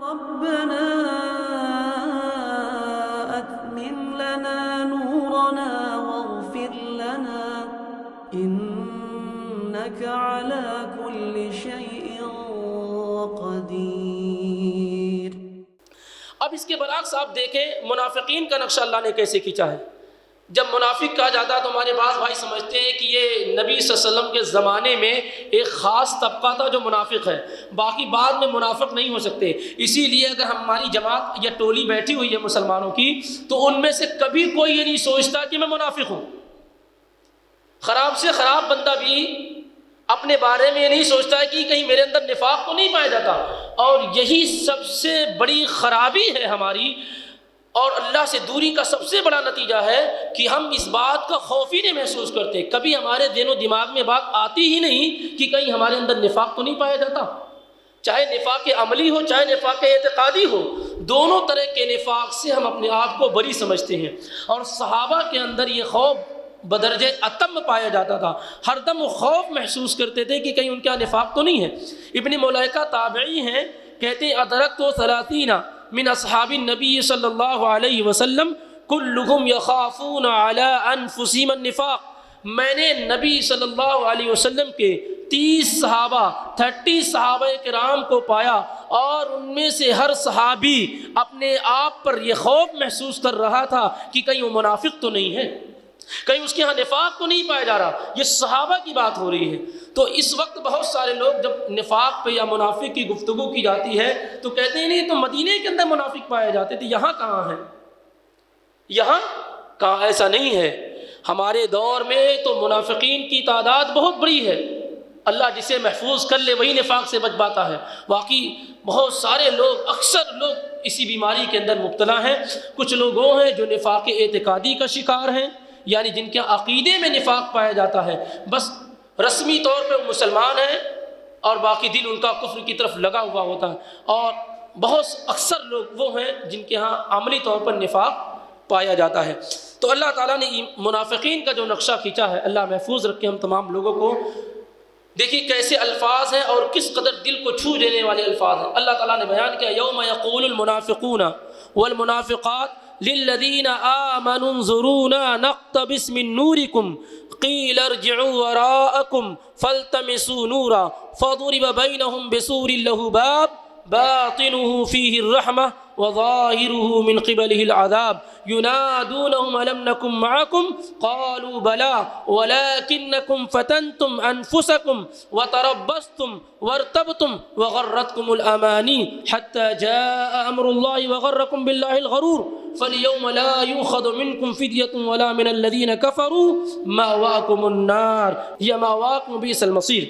ربنا أتمم لنا نورنا واغفر لنا إنك على كل شيء قدير۔ اب اس کے برعکس آپ دیکھیں منافقین کا نقشہ اللہ نے کیسے کھینچا ہے۔ جب منافق کہا جاتا ہے تو ہمارے بعض بھائی سمجھتے ہیں کہ یہ نبی صلی اللہ علیہ وسلم کے زمانے میں ایک خاص طبقہ تھا جو منافق ہے، باقی بعد میں منافق نہیں ہو سکتے۔ اسی لیے اگر ہماری جماعت یا ٹولی بیٹھی ہوئی ہے مسلمانوں کی تو ان میں سے کبھی کوئی یہ نہیں سوچتا کہ میں منافق ہوں۔ خراب سے خراب بندہ بھی اپنے بارے میں یہ نہیں سوچتا ہے کہ کہیں میرے اندر نفاق تو نہیں پایا جاتا، اور یہی سب سے بڑی خرابی ہے ہماری، اور اللہ سے دوری کا سب سے بڑا نتیجہ ہے کہ ہم اس بات کا خوف ہی نہیں محسوس کرتے، کبھی ہمارے ذہن و دماغ میں بات آتی ہی نہیں کہ کہیں ہمارے اندر نفاق تو نہیں پایا جاتا، چاہے نفاق عملی ہو چاہے نفاق اعتقادی ہو، دونوں طرح کے نفاق سے ہم اپنے آپ کو بری سمجھتے ہیں۔ اور صحابہ کے اندر یہ خوف بدرجہ اتم پایا جاتا تھا، ہر دم وہ خوف محسوس کرتے تھے کہ کہیں ان کا نفاق تو نہیں ہے۔ ابن ملیکہ تابعی ہیں، کہتے ہیں ادرکت 30 من اصحاب النبی صلی اللہ علیہ وسلم کلہم یخافون علی انفسہم النفاق، میں نے نبی صلی اللہ علیہ وسلم کے 30 صحابہ کرام کو پایا، اور ان میں سے ہر صحابی اپنے آپ پر یہ خوف محسوس کر رہا تھا کہ کہیں وہ منافق تو نہیں ہے، کہیں اس کے ہاں نفاق تو نہیں پایا جا رہا۔ یہ صحابہ کی بات ہو رہی ہے۔ تو اس وقت بہت سارے لوگ جب نفاق پہ یا منافق کی گفتگو کی جاتی ہے تو کہتے ہیں نہیں تو مدینے کے اندر منافق پائے جاتے تھے، یہاں کہاں ہیں؟ یہاں کہاں؟ ایسا نہیں ہے۔ ہمارے دور میں تو منافقین کی تعداد بہت بڑی ہے، اللہ جسے محفوظ کر لے وہی نفاق سے بچ پاتا ہے۔ واقعی بہت سارے لوگ، اکثر لوگ اسی بیماری کے اندر مبتلا ہیں۔ کچھ لوگ وہ ہیں جو نفاق اعتقادی کا شکار ہیں، یعنی جن کے عقیدے میں نفاق پایا جاتا ہے، بس رسمی طور پہ مسلمان ہیں اور باقی دل ان کا کفر کی طرف لگا ہوا ہوتا ہے، اور بہت اکثر لوگ وہ ہیں جن کے ہاں عملی طور پر نفاق پایا جاتا ہے۔ تو اللہ تعالیٰ نے منافقین کا جو نقشہ کھینچا ہے، اللہ محفوظ رکھے ہم تمام لوگوں کو۔ دیکھیے کیسے الفاظ ہیں اور کس قدر دل کو چھو دینے والے الفاظ ہیں۔ اللہ تعالیٰ نے بیان کیا یوم یقول المنافقون والمنافقات للذین آمنوا انظرونا نقتبس من نورکم قیل ارجعوا وراءکم فالتمسوا نورا فضرب بینہم بسور لہ باب باطنہ فیہ الرحمہ وظاہرہ من قبلہ العذاب ينادونهم ألم نكن معكم قالوا بلى ولكنكم فتنتم أنفسكم وتربصتم وارتبتم وغرتكم الأماني حتى جاء أمر الله وغركم بالله الغرور فاليوم لا يؤخذ منكم فدية ولا من الذين كفروا مأواكم النار هي مأواكم بئس المصير۔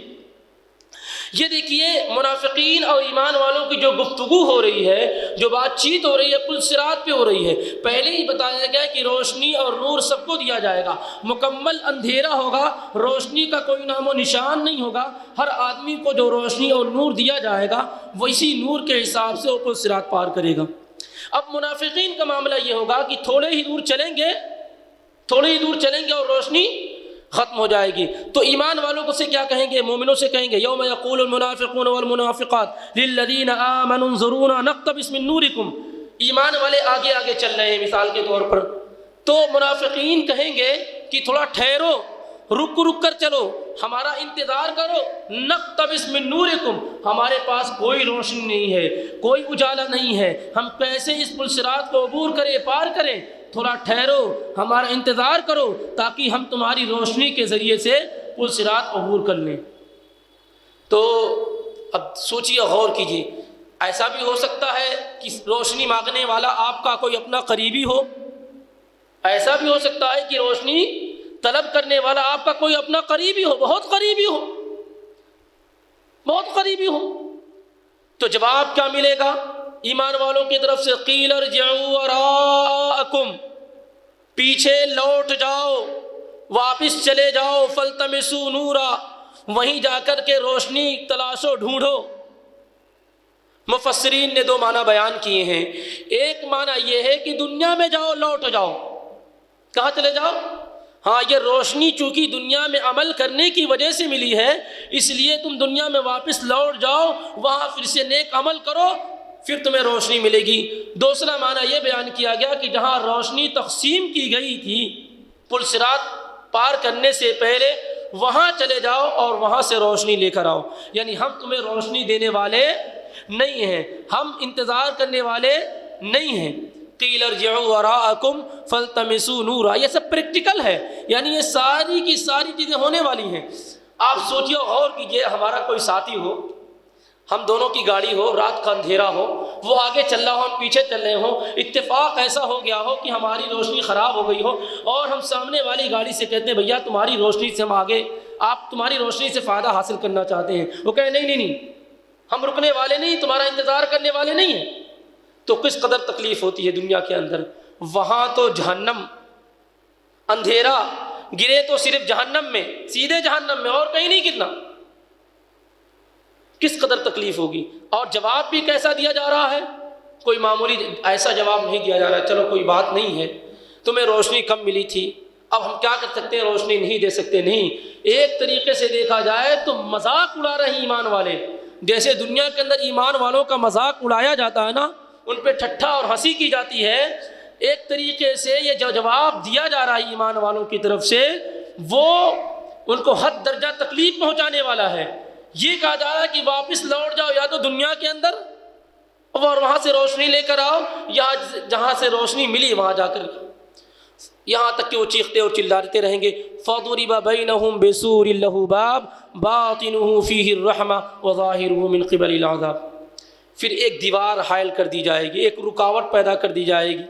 یہ دیکھیے منافقین اور ایمان والوں کی جو گفتگو ہو رہی ہے، جو بات چیت ہو رہی ہے، پل صراط پہ ہو رہی ہے۔ پہلے ہی بتایا گیا کہ روشنی اور نور سب کو دیا جائے گا، مکمل اندھیرا ہوگا، روشنی کا کوئی نام و نشان نہیں ہوگا۔ ہر آدمی کو جو روشنی اور نور دیا جائے گا ویسی نور کے حساب سے وہ پل صراط پار کرے گا۔ اب منافقین کا معاملہ یہ ہوگا کہ تھوڑے ہی دور چلیں گے اور روشنی ختم ہو جائے گی۔ تو ایمان والوں کو سے کیا کہیں گے؟ مومنوں سے کہیں گے یوم یقول المنافقون والمنافقات للذین آمنوا انظرونا نقتبس من نورکم۔ ایمان والے آگے آگے چل رہے ہیں مثال کے طور پر، تو منافقین کہیں گے کہ تھوڑا ٹھہرو، رک کر چلو، ہمارا انتظار کرو، نقتبس من نورکم، ہمارے پاس کوئی روشنی نہیں ہے، کوئی اجالا نہیں ہے، ہم کیسے اس پل صراط کو عبور کریں، پار کریں؟ تھوڑا ٹھہرو، ہمارا انتظار کرو تاکہ ہم تمہاری روشنی کے ذریعے سے پل صراط عبور کر لیں۔ تو اب سوچیے، غور کیجیے، ایسا بھی ہو سکتا ہے کہ روشنی مانگنے والا آپ کا کوئی اپنا قریبی ہو، ایسا بھی ہو سکتا ہے کہ روشنی طلب کرنے والا آپ کا کوئی اپنا قریبی ہو، بہت قریبی ہو۔ تو جواب کیا ملے گا ایمان والوں کی طرف سے؟ قیل ارجعوا وراءکم، پیچھے لوٹ جاؤ، واپس چلے جاؤ، فالتمسوا نورا، وہیں جا کر کے روشنی تلاشو، ڈھونڈو۔ مفسرین نے 2 معنی بیان کیے ہیں۔ ایک معنی یہ ہے کہ دنیا میں جاؤ، لوٹ جاؤ۔ کہاں چلے جاؤ؟ ہاں، یہ روشنی چونکہ دنیا میں عمل کرنے کی وجہ سے ملی ہے، اس لیے تم دنیا میں واپس لوٹ جاؤ، وہاں پھر سے نیک عمل کرو، پھر تمہیں روشنی ملے گی۔ دوسرا معنی یہ بیان کیا گیا کہ جہاں روشنی تقسیم کی گئی تھی پل صراط پار کرنے سے پہلے، وہاں چلے جاؤ اور وہاں سے روشنی لے کر آؤ، یعنی ہم تمہیں روشنی دینے والے نہیں ہیں، ہم انتظار کرنے والے نہیں ہیں۔ قیل ارجعوا وراءکم فالتمسوا نورا، یہ سب پریکٹیکل ہے، یعنی یہ ساری کی ساری چیزیں ہونے والی ہیں۔ آپ سوچیے، غور کیجیے، ہمارا کوئی ساتھی ہو، ہم دونوں کی گاڑی ہو، رات کا اندھیرا ہو، وہ آگے چل رہا ہو، ہم پیچھے چل رہے ہوں، اتفاق ایسا ہو گیا ہو کہ ہماری روشنی خراب ہو گئی ہو اور ہم سامنے والی گاڑی سے کہتے ہیں بھیا تمہاری روشنی سے ہم آگے، آپ تمہاری روشنی سے فائدہ حاصل کرنا چاہتے ہیں، وہ کہیں نہیں نہیں نہیں، ہم رکنے والے نہیں، تمہارا انتظار کرنے والے نہیں ہیں۔ تو کس قدر تکلیف ہوتی ہے دنیا کے اندر، وہاں تو جہنم، اندھیرا گرے تو صرف جہنم میں، سیدھے جہنم میں، اور کہیں نہیں گرنا، کس قدر تکلیف ہوگی۔ اور جواب بھی کیسا دیا جا رہا ہے، کوئی معمولی ایسا جواب نہیں دیا جا رہا ہے چلو کوئی بات نہیں ہے، تمہیں روشنی کم ملی تھی، اب ہم کیا کر سکتے ہیں، روشنی نہیں دے سکتے، نہیں۔ ایک طریقے سے دیکھا جائے تو مذاق اڑا رہے ہیں ایمان والے، جیسے دنیا کے اندر ایمان والوں کا مذاق اڑایا جاتا ہے نا، ان پہ ٹھٹھا اور ہنسی کی جاتی ہے، ایک طریقے سے یہ جو جواب دیا جا رہا ہے ایمان والوں کی طرف سے، وہ ان کو حد درجہ تکلیف پہنچانے والا ہے۔ یہ کہا جا رہا ہے کہ واپس لوٹ جاؤ یا تو دنیا کے اندر اور وہاں سے روشنی لے کر آؤ، یا جہاں سے روشنی ملی وہاں جا کر، یہاں تک کہ وہ چیختے اور چلاتے رہیں گے۔ فَضُرِبَ بَيْنَهُمْ بِسُورٍ لَهُ بَابٌ بَاطِنُهُ فِيهِ الرَّحْمَةُ وَظَاهِرُهُ مِنْ قِبَلِ الْعَذَابِ، پھر ایک دیوار حائل کر دی جائے گی، ایک رکاوٹ پیدا کر دی جائے گی،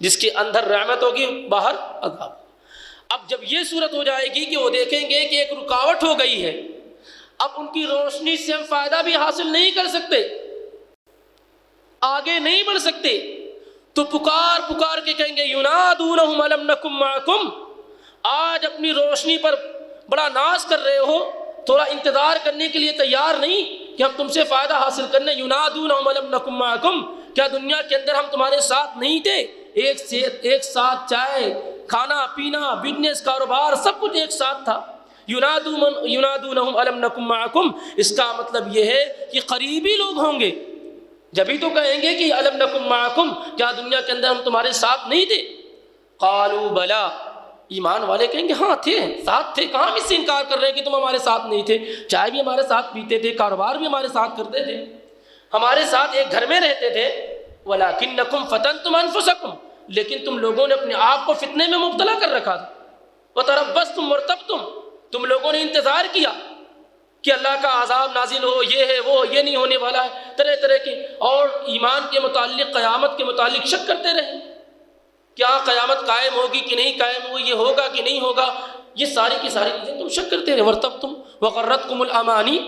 جس کے اندر رحمت ہوگی، باہر عذاب۔ اب جب یہ صورت ہو جائے گی کہ وہ دیکھیں گے کہ ایک رکاوٹ ہو گئی ہے، اب ان کی روشنی سے ہم فائدہ بھی حاصل نہیں کر سکتے، آگے نہیں بڑھ سکتے، تو پکار پکار کے کہیں گے ینادونہم الم نکن معکم، آج اپنی روشنی پر بڑا ناز کر رہے ہو، تھوڑا انتظار کرنے کے لیے تیار نہیں کہ ہم تم سے فائدہ حاصل کرنے، ینادونہم الم نکن معکم، کیا دنیا کے اندر ہم تمہارے ساتھ نہیں تھے، ایک ساتھ چائے، کھانا پینا، بزنس، کاروبار، سب کچھ ایک ساتھ تھا۔ ینادونہم الم نکن معکم، اس کا مطلب یہ ہے کہ قریبی لوگ ہوں گے، جبھی تو کہیں گے کہ الم نکن معکم، کیا دنیا کے اندر ہم تمہارے ساتھ نہیں تھے؟ قالوا بلا، ایمان والے کہیں گے ہاں تھے، ساتھ تھے، کہاں ہم اس سے انکار کر رہے ہیں کہ تم ہمارے ساتھ نہیں تھے، چائے بھی ہمارے ساتھ پیتے تھے، کاروبار بھی ہمارے ساتھ کرتے تھے، ہمارے ساتھ ایک گھر میں رہتے تھے، ولکنکم فتنتم انفسکم، لیکن تم لوگوں نے اپنے آپ کو فتنے میں مبتلا کر رکھا تھا، وتربصتم وارتبتم، تم لوگوں نے انتظار کیا کہ اللہ کا عذاب نازل ہو، یہ ہے وہ، یہ نہیں ہونے والا ہے، طرح طرح کے، اور ایمان کے متعلق، قیامت کے متعلق شک کرتے رہے، کیا قیامت قائم ہوگی کہ نہیں قائم ہوگی، یہ ہوگا کہ نہیں ہوگا، یہ ساری کی ساری چیزیں تم شک کرتے رہے۔ وارتبتم وغرتکم الامانی،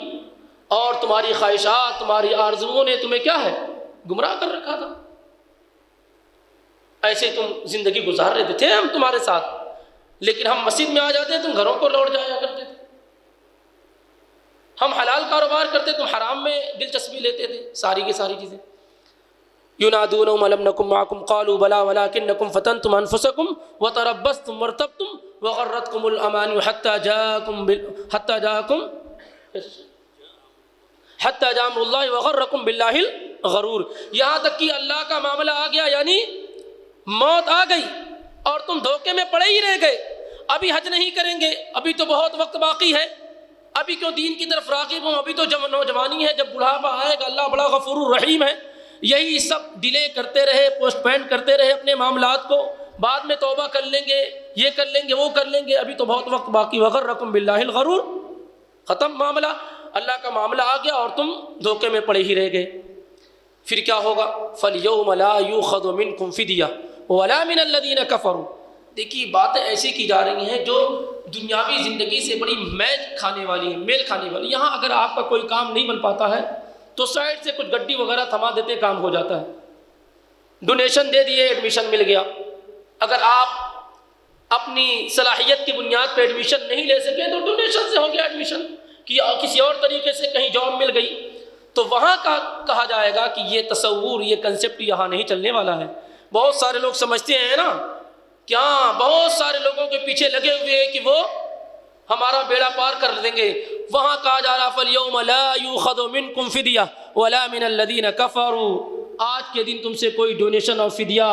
اور تمہاری خواہشات، تمہاری آرزوؤں نے تمہیں کیا ہے، گمراہ کر رکھا تھا، ایسے تم زندگی گزار رہے تھے ہم تمہارے ساتھ، لیکن ہم مسجد میں آ جاتے تم گھروں کو لوٹ جایا کرتے تھے، ہم حلال کاروبار کرتے تم حرام میں دلچسپی لیتے تھے، ساری کی ساری چیزیں۔ ینادونہم الم نکن معکم قالوا بلا ولکنکم فتنتم انفسکم وتربصتم وارتبتم وغرتکم الامانی حتی جاء امر اللہ وغرکم باللہ الغرور، یہاں تک کہ اللہ کا معاملہ آ گیا، یعنی موت آ گئی اور تم دھوکے میں پڑے ہی رہ گئے، ابھی حج نہیں کریں گے، ابھی تو بہت وقت باقی ہے، ابھی کیوں دین کی طرف راغب ہوں، ابھی تو جب نوجوانی ہے، جب بڑھاپا آئے گا، اللہ بڑا غفور الرحیم ہے، یہی سب ڈیلے کرتے رہے، پوسٹ پین کرتے رہے اپنے معاملات کو، بعد میں توبہ کر لیں گے، یہ کر لیں گے، وہ کر لیں گے، ابھی تو بہت وقت باقی، وغرکم باللہ الغرور، ختم معاملہ، اللہ کا معاملہ آ گیا اور تم دھوکے میں پڑے ہی رہ گئے۔ پھر کیا ہوگا؟ فَالْيَوْمَ لَا يُؤْخَذُ مِنْكُمْ فِدْيَةٌ وَلَا مِنَ الَّذِينَ كَفَرُوا، دیکھیے باتیں ایسی کی جا رہی ہیں جو دنیاوی زندگی سے بڑی میل کھانے والی، یہاں اگر آپ کا کوئی کام نہیں بن پاتا ہے تو سائڈ سے کچھ گڈی وغیرہ تھما دیتے، کام ہو جاتا ہے، ڈونیشن دے دیے، ایڈمیشن مل گیا۔ اگر آپ اپنی صلاحیت کی بنیاد پہ ایڈمیشن نہیں لے سکے تو ڈونیشن سے ہو گیا ایڈمیشن، کہ کسی اور طریقے سے کہیں جاب مل گئی، تو وہاں کا کہا جائے گا کہ یہ تصور، یہ کنسیپٹ یہاں نہیں چلنے والا ہے۔ بہت سارے لوگ سمجھتے ہیں نا، کیا بہت سارے لوگوں کے پیچھے لگے ہوئے ہیں کہ وہ ہمارا بیڑا پار کر دیں گے، وہاں کہا جا رہا فَالْيَوْمَ لَا يُؤْخَذُ مِنْكُمْ فِدْيَةٌ ولا من الذین کفروا، آج کے دن تم سے کوئی ڈونیشن اور فدیہ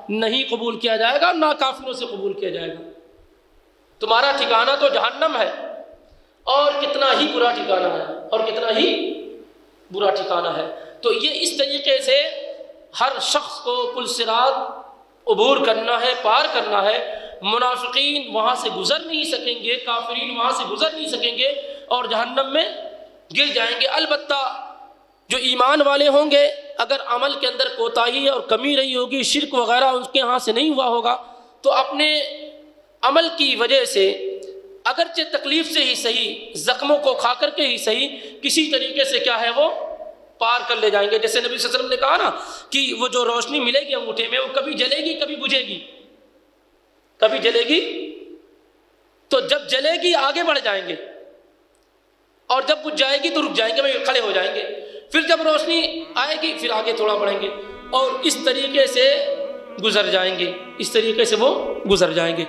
نہیں قبول کیا جائے گا، نہ کافروں سے قبول کیا جائے گا، تمہارا ٹھکانہ تو جہنم ہے، اور کتنا ہی برا ٹھکانہ ہے، اور کتنا ہی برا ٹھکانہ ہے۔ تو یہ اس طریقے سے ہر شخص کو پل صراط عبور کرنا ہے، پار کرنا ہے۔ منافقین وہاں سے گزر نہیں سکیں گے، کافرین وہاں سے گزر نہیں سکیں گے اور جہنم میں گر جائیں گے۔ البتہ جو ایمان والے ہوں گے، اگر عمل کے اندر کوتاہی اور کمی رہی ہوگی، شرک وغیرہ ان کے ہاں سے نہیں ہوا ہوگا، تو اپنے عمل کی وجہ سے اگرچہ تکلیف سے ہی صحیح، زخموں کو کھا کر کے ہی صحیح، کسی طریقے سے کیا ہے وہ پار کر لے جائیں گے۔ جیسے نبی صلی اللہ علیہ وسلم نے کہا نا کہ وہ جو روشنی ملے گی انگوٹھے میں، وہ کبھی جلے گی کبھی بجھے گی، کبھی جلے گی، تو جب جلے گی آگے بڑھ جائیں گے، اور جب بجھ جائے گی تو رک جائیں گے، میں کھڑے ہو جائیں گے، پھر جب روشنی آئے گی پھر آگے تھوڑا بڑھیں گے، اور اس طریقے سے گزر جائیں گے، اس طریقے سے وہ گزر جائیں گے۔